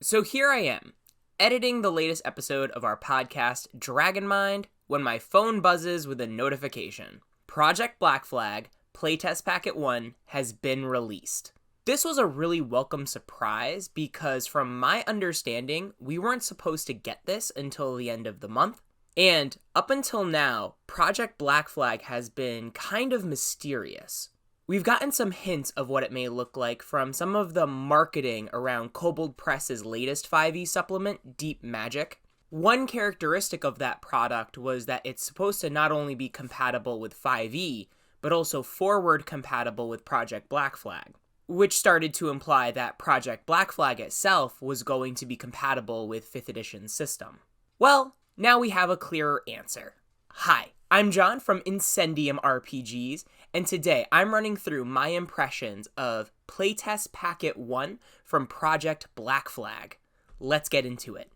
So here I am, editing the latest episode of our podcast, Dragon Mind, when my phone buzzes with a notification. Project Black Flag, Playtest Packet 1, has been released. This was a really welcome surprise because from my understanding, we weren't supposed to get this until the end of the month. And up until now, Project Black Flag has been kind of mysterious. We've gotten some hints of what it may look like from some of the marketing around Kobold Press's latest 5e supplement, Deep Magic. One characteristic of that product was that it's supposed to not only be compatible with 5e, but also forward compatible with Project Black Flag, which started to imply that Project Black Flag itself was going to be compatible with 5th edition's system. Well, now we have a clearer answer. Hi, I'm John from Incendium RPGs, and today I'm running through my impressions of Playtest Packet 1 from Project Black Flag. Let's get into it.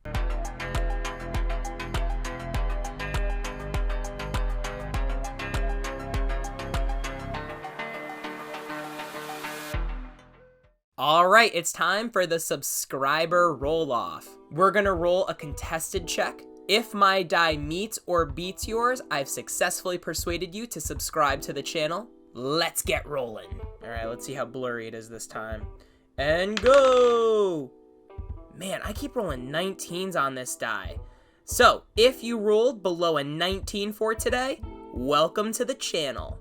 Alright, it's time for the subscriber roll-off. We're gonna roll a contested check. If my die meets or beats yours, I've successfully persuaded you to subscribe to the channel. Let's get rolling. Alright, let's see how blurry it is this time. And go! Man, I keep rolling 19s on this die. So, if you rolled below a 19 for today, welcome to the channel.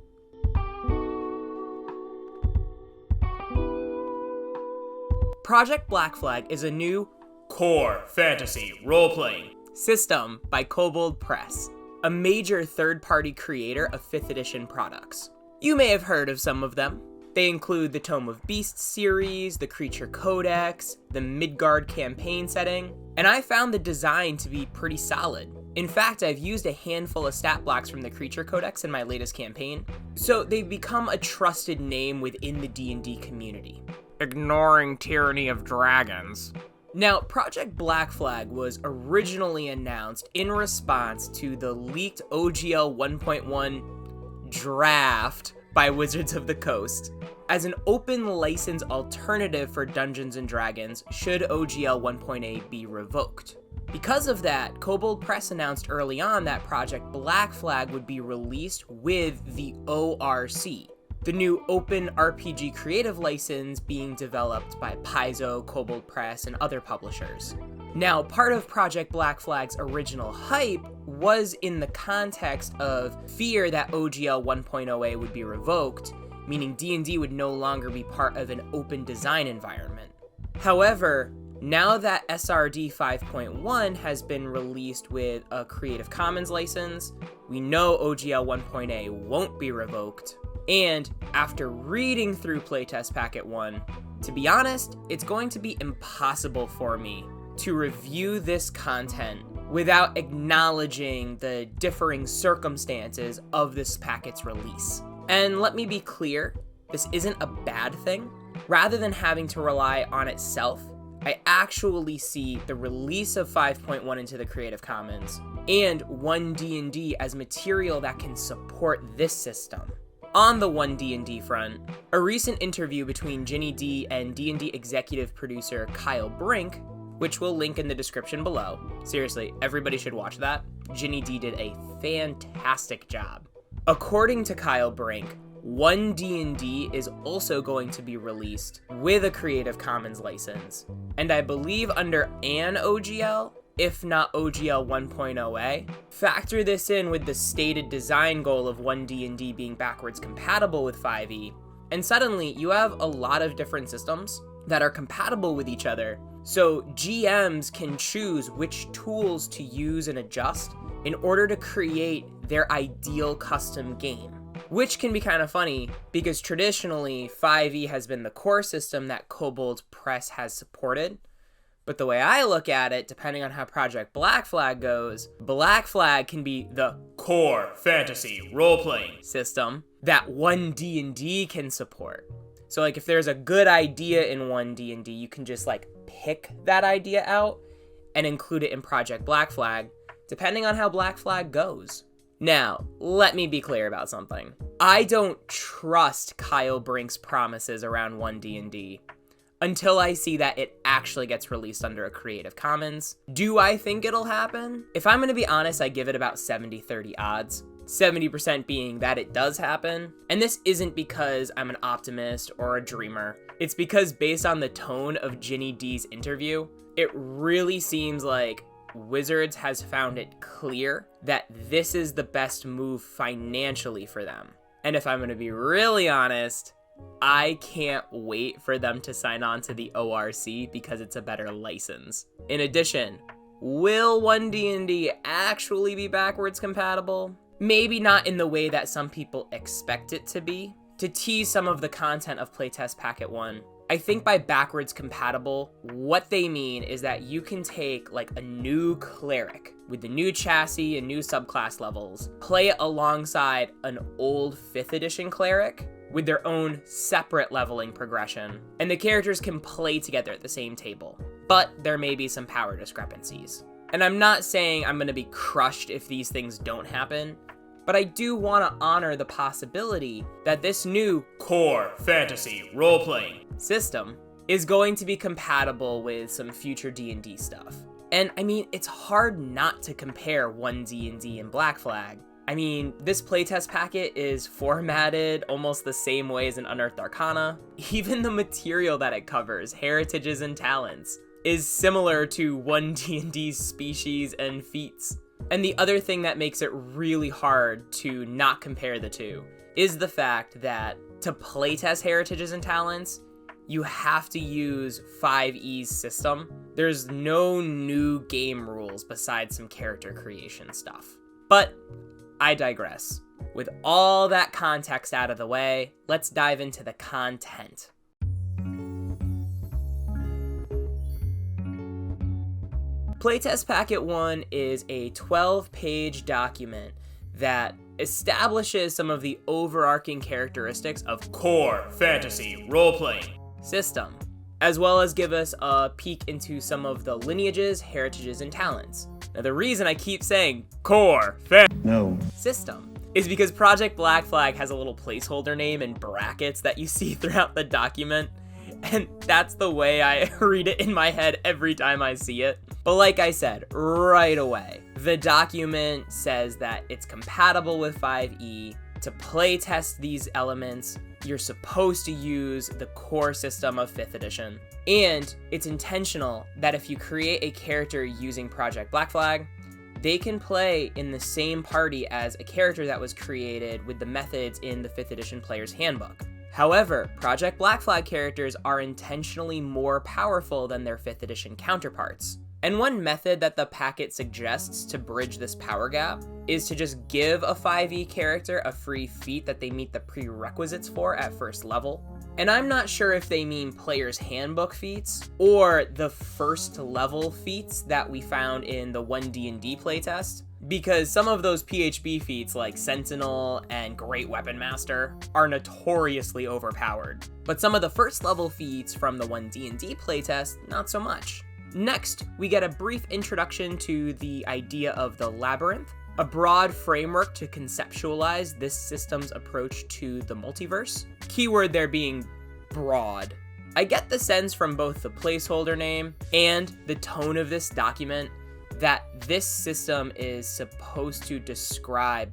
Project Black Flag is a new core fantasy role-playing system by Kobold Press, a major third-party creator of 5th edition products. You may have heard of some of them. They include the Tome of Beasts series, the Creature Codex, the Midgard campaign setting, and I found the design to be pretty solid. In fact, I've used a handful of stat blocks from the Creature Codex in my latest campaign, so they've become a trusted name within the D&D community. Ignoring Tyranny of Dragons. Now, Project Black Flag was originally announced in response to the leaked OGL 1.1 draft by Wizards of the Coast as an open license alternative for Dungeons & Dragons should OGL 1.8 be revoked. Because of that, Kobold Press announced early on that Project Black Flag would be released with the ORC, the new open RPG creative license being developed by Paizo, Kobold Press, and other publishers. Now, part of Project Black Flag's original hype was in the context of fear that OGL 1.0a would be revoked, meaning D&D would no longer be part of an open design environment. However, now that SRD 5.1 has been released with a Creative Commons license, we know OGL 1.a won't be revoked. And after reading through Playtest Packet 1, to be honest, it's going to be impossible for me to review this content without acknowledging the differing circumstances of this packet's release. And let me be clear, this isn't a bad thing. Rather than having to rely on itself, I actually see the release of 5.1 into the Creative Commons and 1D&D as material that can support this system. On the 1D&D front, a recent interview between Ginny D and D&D executive producer Kyle Brink, which we'll link in the description below. Seriously, everybody should watch that. Ginny D did a fantastic job. According to Kyle Brink, 1D&D is also going to be released with a Creative Commons license, and I believe under an OGL, if not OGL 1.0a. Factor this in with the stated design goal of 1D&D being backwards compatible with 5e, and suddenly you have a lot of different systems that are compatible with each other, so GMs can choose which tools to use and adjust in order to create their ideal custom game. Which can be kind of funny, because traditionally 5e has been the core system that Kobold Press has supported. But the way I look at it, depending on how Project Black Flag goes, Black Flag can be the core fantasy role-playing system that 1D&D can support. So like if there's a good idea in 1D&D, you can just like pick that idea out and include it in Project Black Flag, depending on how Black Flag goes. Now, let me be clear about something. I don't trust Kyle Brink's promises around 1D&D. until I see that it actually gets released under a Creative Commons. Do I think it'll happen? If I'm gonna be honest, I give it about 70-30 odds. 70% being that it does happen. And this isn't because I'm an optimist or a dreamer. It's because based on the tone of Ginny D's interview, it really seems like Wizards has found it clear that this is the best move financially for them. And if I'm gonna be really honest, I can't wait for them to sign on to the ORC because it's a better license. In addition, will 1D&D actually be backwards compatible? Maybe not in the way that some people expect it to be. To tease some of the content of Playtest Packet 1, I think by backwards compatible, what they mean is that you can take like a new cleric with the new chassis and new subclass levels, play it alongside an old 5th edition cleric with their own separate leveling progression, and the characters can play together at the same table. But there may be some power discrepancies. And I'm not saying I'm gonna be crushed if these things don't happen, but I do want to honor the possibility that this new core fantasy role-playing system is going to be compatible with some future D&D stuff. And I mean, it's hard not to compare 1D&D and Black Flag. I mean, this playtest packet is formatted almost the same way as an Unearthed Arcana. Even the material that it covers, heritages and talents, is similar to 1D&D's species and feats. And the other thing that makes it really hard to not compare the two is the fact that to playtest heritages and talents, you have to use 5E's system. There's no new game rules besides some character creation stuff. But I digress. With all that context out of the way, let's dive into the content. Playtest Packet 1 is a 12-page document that establishes some of the overarching characteristics of core fantasy role-playing system, as well as give us a peek into some of the lineages, heritages, and talents. Now, the reason I keep saying core system is because Project Black Flag has a little placeholder name in brackets that you see throughout the document, and that's the way I read it in my head every time I see it. But like I said, right away, the document says that it's compatible with 5E. To play test these elements, you're supposed to use the core system of 5th edition. And it's intentional that if you create a character using Project Black Flag, they can play in the same party as a character that was created with the methods in the 5th edition Player's Handbook. However, Project Black Flag characters are intentionally more powerful than their 5th edition counterparts. And one method that the packet suggests to bridge this power gap is to just give a 5e character a free feat that they meet the prerequisites for at first level. And I'm not sure if they mean Player's Handbook feats or the first level feats that we found in the 1D&D playtest, because some of those PHB feats like Sentinel and Great Weapon Master are notoriously overpowered. But some of the first level feats from the 1D&D playtest, not so much. Next, we get a brief introduction to the idea of the labyrinth, a broad framework to conceptualize this system's approach to the multiverse. Keyword there being broad. I get the sense from both the placeholder name and the tone of this document that this system is supposed to describe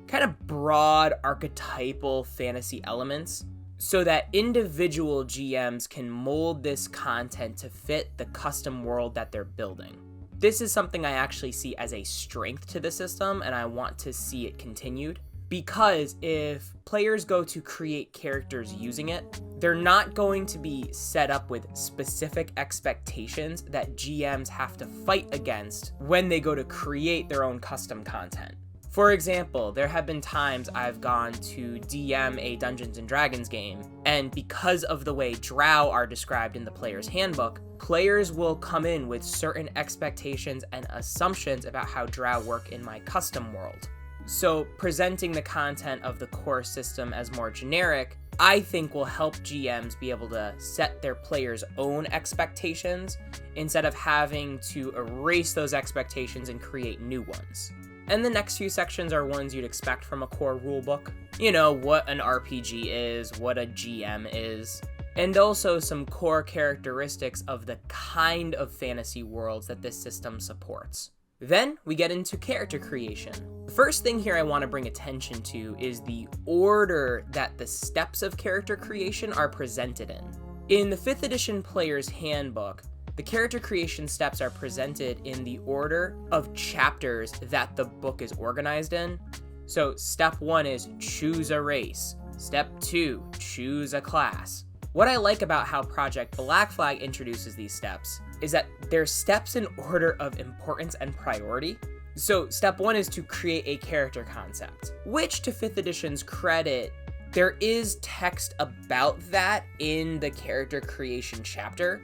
kind of broad archetypal fantasy elements so that individual GMs can mold this content to fit the custom world that they're building. This is something I actually see as a strength to the system, and I want to see it continued. Because if players go to create characters using it, they're not going to be set up with specific expectations that GMs have to fight against when they go to create their own custom content. For example, there have been times I've gone to DM a Dungeons & Dragons game, and because of the way drow are described in the Player's Handbook, players will come in with certain expectations and assumptions about how drow work in my custom world. So presenting the content of the core system as more generic, I think will help GMs be able to set their players' own expectations instead of having to erase those expectations and create new ones. And the next few sections are ones you'd expect from a core rulebook. You know, what an RPG is, what a GM is. and also some core characteristics of the kind of fantasy worlds that this system supports. Then we get into character creation. The first thing here I want to bring attention to is the order that the steps of character creation are presented in. In the 5th edition Player's Handbook, the character creation steps are presented in the order of chapters that the book is organized in. So step 1 is choose a race. Step 2, choose a class. What I like about how Project Black Flag introduces these steps is that they're steps in order of importance and priority. So step 1 is to create a character concept, which to 5th edition's credit, there is text about that in the character creation chapter,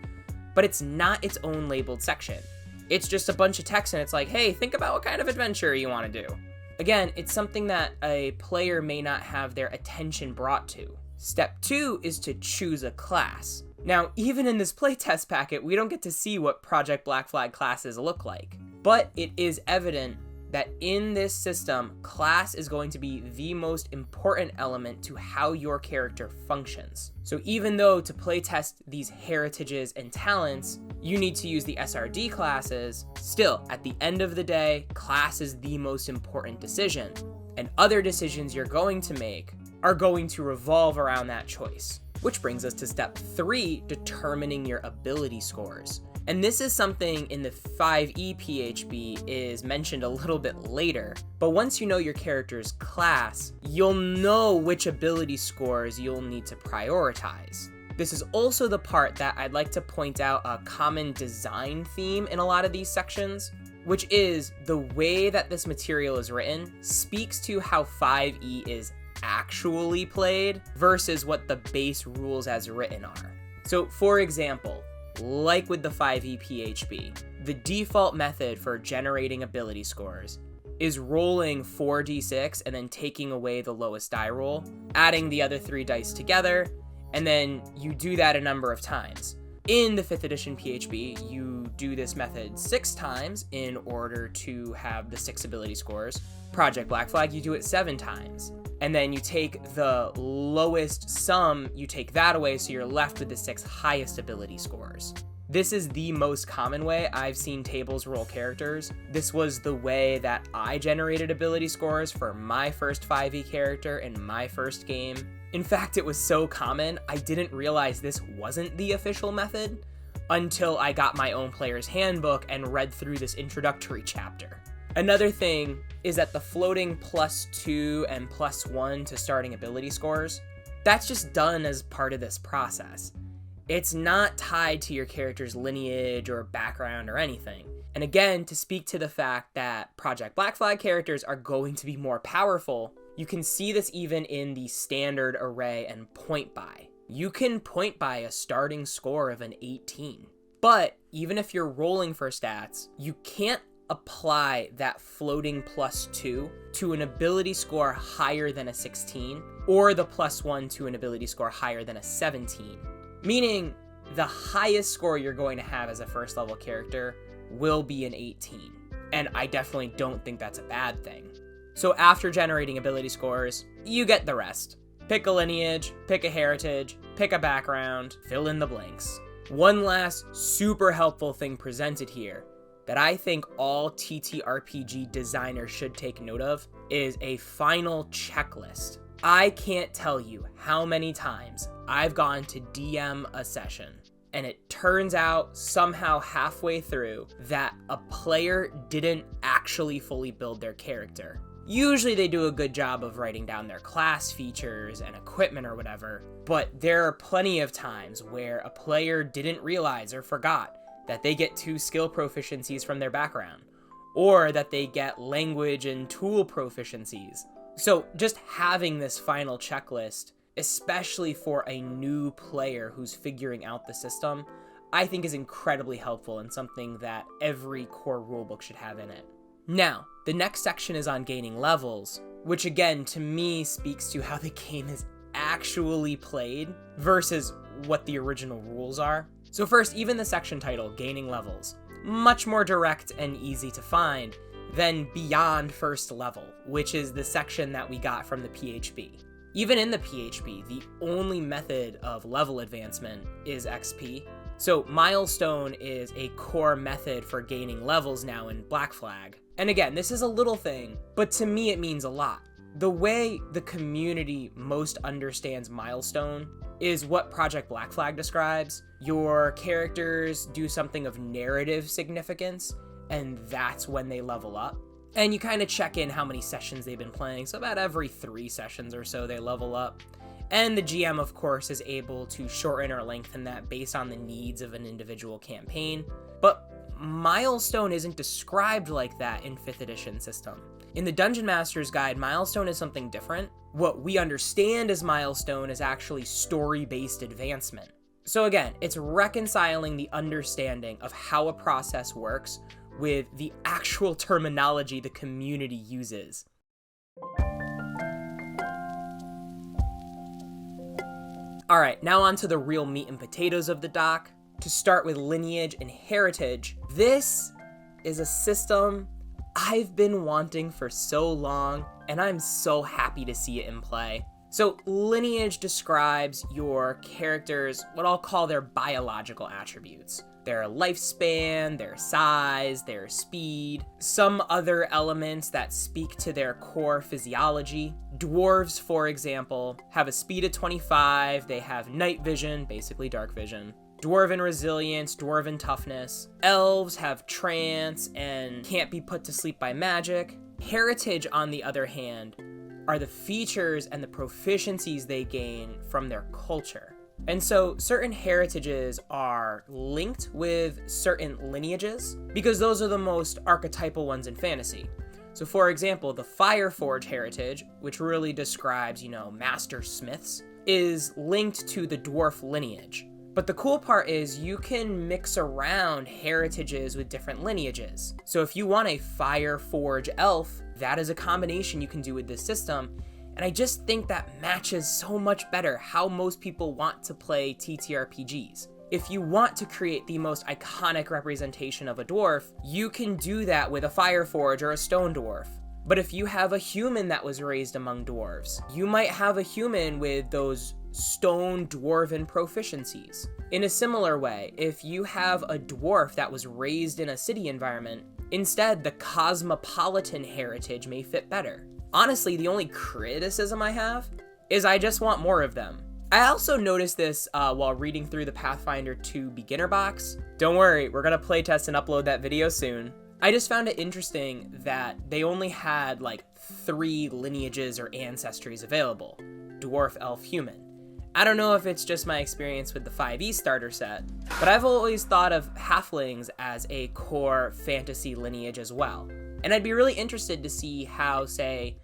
but it's not its own labeled section. It's just a bunch of text and it's like, hey, think about what kind of adventure you want to do. Again, it's something that a player may not have their attention brought to. Step 2 is to choose a class. Now, even in this playtest packet, we don't get to see what Project Black Flag classes look like, but it is evident that in this system, class is going to be the most important element to how your character functions. So even though to playtest these heritages and talents, you need to use the SRD classes, still, at the end of the day, class is the most important decision, and other decisions you're going to make are going to revolve around that choice. Which brings us to step 3, determining your ability scores. And this is something in the 5e PHB is mentioned a little bit later, but once you know your character's class, you'll know which ability scores you'll need to prioritize. This is also the part that I'd like to point out a common design theme in a lot of these sections, which is the way that this material is written speaks to how 5e is actually played versus what the base rules as written are. So for example, like with the 5e PHB, the default method for generating ability scores is rolling 4d6 and then taking away the lowest die roll, adding the other 3 dice together, and then you do that a number of times. In the 5th edition PHB, you do this method 6 times in order to have the 6 ability scores. Project Black Flag, you do it 7 times. And then you take the lowest sum, you take that away, so you're left with the 6 highest ability scores. This is the most common way I've seen tables roll characters. This was the way that I generated ability scores for my first 5e character in my first game. In fact, it was so common, I didn't realize this wasn't the official method until I got my own player's handbook and read through this introductory chapter. Another thing is that the floating +2 and +1 to starting ability scores, that's just done as part of this process. It's not tied to your character's lineage or background or anything. And again, to speak to the fact that Project Black Flag characters are going to be more powerful, you can see this even in the standard array and point by. You can point by a starting score of an 18. But even if you're rolling for stats, you can't apply that floating +2 to an ability score higher than a 16, or the +1 to an ability score higher than a 17. Meaning, the highest score you're going to have as a first level character will be an 18. And I definitely don't think that's a bad thing. So after generating ability scores, you get the rest. Pick a lineage, pick a heritage, pick a background, fill in the blanks. One last super helpful thing presented here that I think all TTRPG designers should take note of is a final checklist. I can't tell you how many times I've gone to DM a session and it turns out somehow halfway through that a player didn't actually fully build their character. Usually they do a good job of writing down their class features and equipment or whatever, but there are plenty of times where a player didn't realize or forgot that they get 2 skill proficiencies from their background, or that they get language and tool proficiencies. So just having this final checklist, especially for a new player who's figuring out the system, I think is incredibly helpful and something that every core rulebook should have in it. Now, the next section is on gaining levels, which again, to me, speaks to how the game is actually played versus what the original rules are. So first, even the section title, Gaining Levels, much more direct and easy to find than Beyond First Level, which is the section that we got from the PHB. Even in the PHP, the only method of level advancement is XP. So milestone is a core method for gaining levels now in Black Flag. And again, this is a little thing, but to me it means a lot. The way the community most understands milestone is what Project Black Flag describes. Your characters do something of narrative significance, and that's when they level up. And you kind of check in how many sessions they've been playing, so about every 3 sessions or so they level up. And the GM, of course, is able to shorten or lengthen that based on the needs of an individual campaign. But milestone isn't described like that in 5th edition system. In the Dungeon Master's Guide, milestone is something different. What we understand as milestone is actually story-based advancement. So again, it's reconciling the understanding of how a process works with the actual terminology the community uses. All right, now on to the real meat and potatoes of the doc. To start with Lineage and Heritage, this is a system I've been wanting for so long, and I'm so happy to see it in play. So Lineage describes your characters, what I'll call their biological attributes. Their lifespan, their size, their speed, some other elements that speak to their core physiology. Dwarves, for example, have a speed of 25, they have night vision, basically dark vision, dwarven resilience, dwarven toughness. Elves have trance and can't be put to sleep by magic. Heritage, on the other hand, are the features and the proficiencies they gain from their culture. And so certain heritages are linked with certain lineages because those are the most archetypal ones in fantasy. So for example, the Fireforge heritage, which really describes, master smiths, is linked to the dwarf lineage. But the cool part is you can mix around heritages with different lineages. So if you want a Fireforge elf, that is a combination you can do with this system. And I just think that matches so much better how most people want to play TTRPGs. If you want to create the most iconic representation of a dwarf, you can do that with a Fireforge or a Stone Dwarf. But if you have a human that was raised among dwarves, you might have a human with those stone dwarven proficiencies. In a similar way, if you have a dwarf that was raised in a city environment, instead the cosmopolitan heritage may fit better. Honestly, the only criticism I have is I just want more of them. I also noticed this while reading through the Pathfinder 2 beginner box. Don't worry, we're gonna playtest and upload that video soon. I just found it interesting that they only had like 3 lineages or ancestries available: dwarf, elf, human. I don't know if it's just my experience with the 5e starter set, but I've always thought of halflings as a core fantasy lineage as well. And I'd be really interested to see how, say,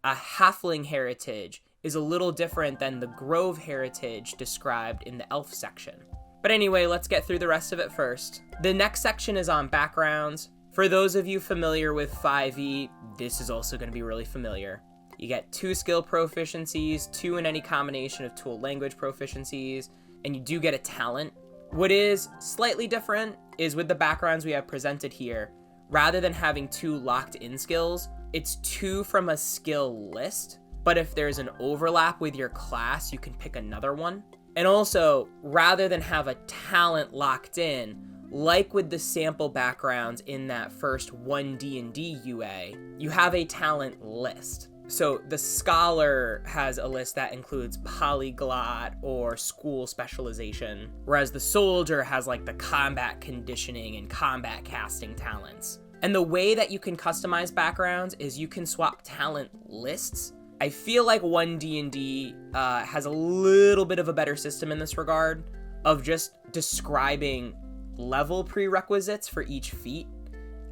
a halfling heritage is a little different than the grove heritage described in the elf section. But anyway, let's get through the rest of it first. The next section is on backgrounds. For those of you familiar with 5e, this is also going to be really familiar. You get 2 skill proficiencies, 2 in any combination of tool language proficiencies, and you do get a talent. What is slightly different is with the backgrounds we have presented here, rather than having 2 locked in skills, it's 2 from a skill list, but if there's an overlap with your class, you can pick another one. And also, rather than have a talent locked in, like with the sample backgrounds in that first 1D&D UA, you have a talent list. So the scholar has a list that includes polyglot or school specialization, whereas the soldier has like the combat conditioning and combat casting talents. And the way that you can customize backgrounds is you can swap talent lists. I feel like 1D&D has a little bit of a better system in this regard of just describing level prerequisites for each feat,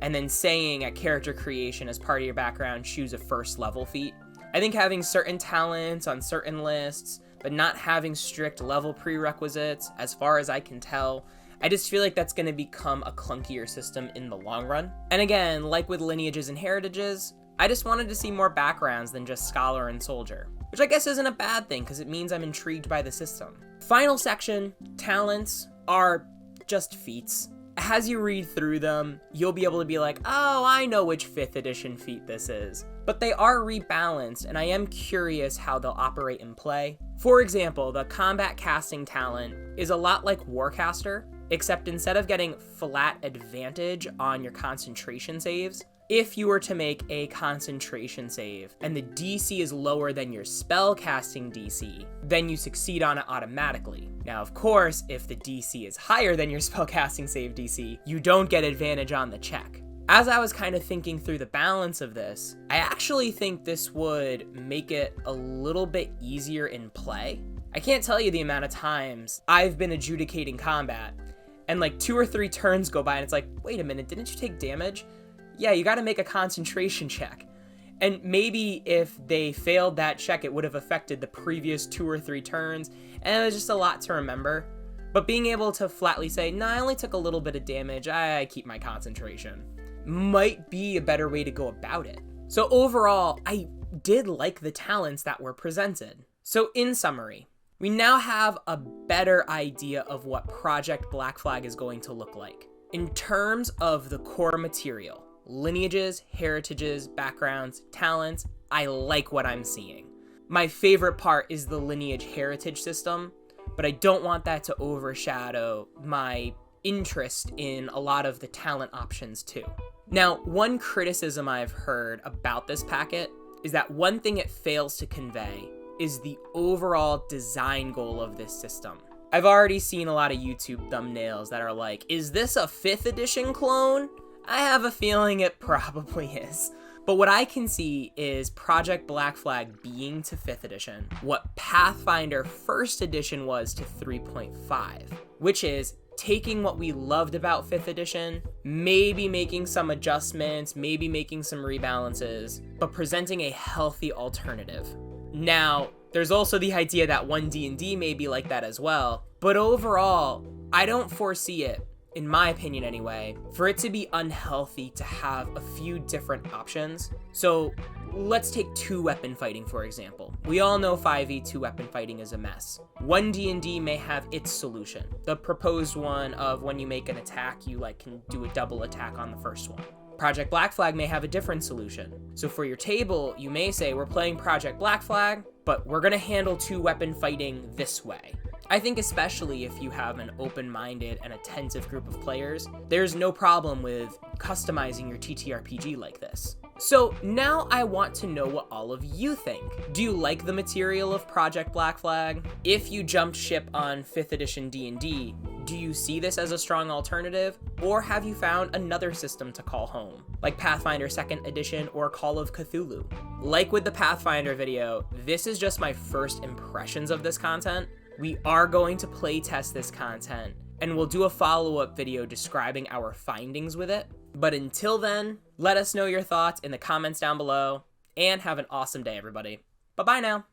and then saying at character creation as part of your background, choose a first level feat. I think having certain talents on certain lists, but not having strict level prerequisites, as far as I can tell, I just feel like that's going to become a clunkier system in the long run. And again, like with lineages and heritages, I just wanted to see more backgrounds than just scholar and soldier, which I guess isn't a bad thing because it means I'm intrigued by the system. Final section, talents are just feats. as you read through them, you'll be able to be like, oh, I know which 5th edition feat this is. But they are rebalanced, and I am curious how they'll operate in play. For example, the combat casting talent is a lot like Warcaster, except instead of getting flat advantage on your concentration saves, if you were to make a concentration save and the DC is lower than your spell casting DC, then you succeed on it automatically. Now, of course, if the DC is higher than your spell casting save DC, you don't get advantage on the check. As I was kind of thinking through the balance of this, I actually think this would make it a little bit easier in play. I can't tell you the amount of times I've been adjudicating combat and like 2 or 3 turns go by and it's like, wait a minute, didn't you take damage? Yeah, you gotta make a concentration check. And maybe if they failed that check, it would have affected the previous 2 or 3 turns, and it was just a lot to remember. But being able to flatly say, nah, I only took a little bit of damage, I keep my concentration, might be a better way to go about it. So overall, I did like the talents that were presented. So in summary, we now have a better idea of what Project Black Flag is going to look like. In terms of the core material, lineages, heritages, backgrounds, talents, I like what I'm seeing. My favorite part is the Lineage Heritage system, but I don't want that to overshadow my interest in a lot of the talent options too. Now, one criticism I've heard about this packet is that one thing it fails to convey is the overall design goal of this system. I've already seen a lot of YouTube thumbnails that are like, is this a 5th edition clone? I have a feeling it probably is. But what I can see is Project Black Flag being to 5th edition what Pathfinder 1st edition was to 3.5, which is taking what we loved about 5th edition, maybe making some adjustments, maybe making some rebalances, but presenting a healthy alternative. Now, there's also the idea that 1D&D may be like that as well, but overall, I don't foresee it, in my opinion anyway, for it to be unhealthy to have a few different options. So let's take 2-weapon fighting, for example. We all know 5e 2-weapon fighting is a mess. 1D&D may have its solution. The proposed one of when you make an attack, you can do a double attack on the first one. Project Black Flag may have a different solution. So for your table, you may say, we're playing Project Black Flag, but we're gonna handle 2-weapon fighting this way. I think especially if you have an open-minded and attentive group of players, there's no problem with customizing your TTRPG like this. So now I want to know what all of you think. Do you like the material of Project Black Flag? If you jumped ship on 5th edition D&D, do you see this as a strong alternative? Or have you found another system to call home, like Pathfinder 2nd edition or Call of Cthulhu? Like with the Pathfinder video, this is just my first impressions of this content. We are going to playtest this content, and we'll do a follow-up video describing our findings with it. But until then, let us know your thoughts in the comments down below, and have an awesome day, everybody. Bye-bye now.